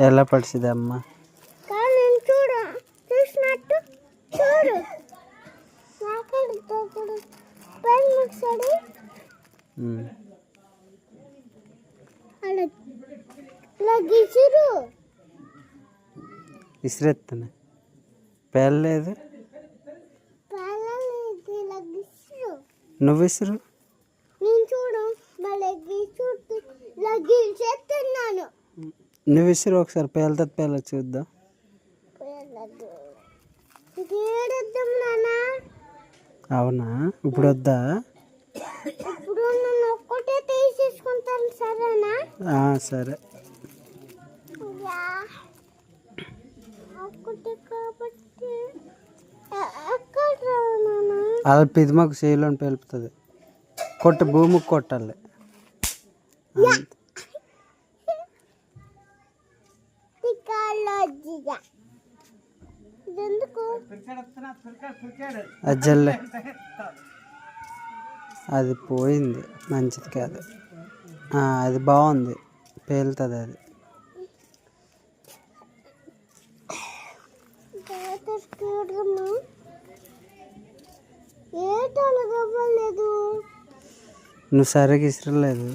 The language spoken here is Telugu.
ఎలా పడిచింది అమ్మ? ఇసిరెత్తాను పేర్లేదు. నువ్వు ఇసురు. నువ్వు ఇసురు ఒకసారి పేలుతుంది పేల చూద్దాం. అవునా ఇప్పుడు వద్దా? సరే. అలా పిదిమకు చేయిలో పెలుపుతుంది. కొట్టు భూమికి కొట్టాలి. అజ్జల్లే అది పోయింది, మంచిది కాదు. అది బాగుంది, పేలుతుంది అది. నువ్వు సరిగ్గా ఇసరలేదు.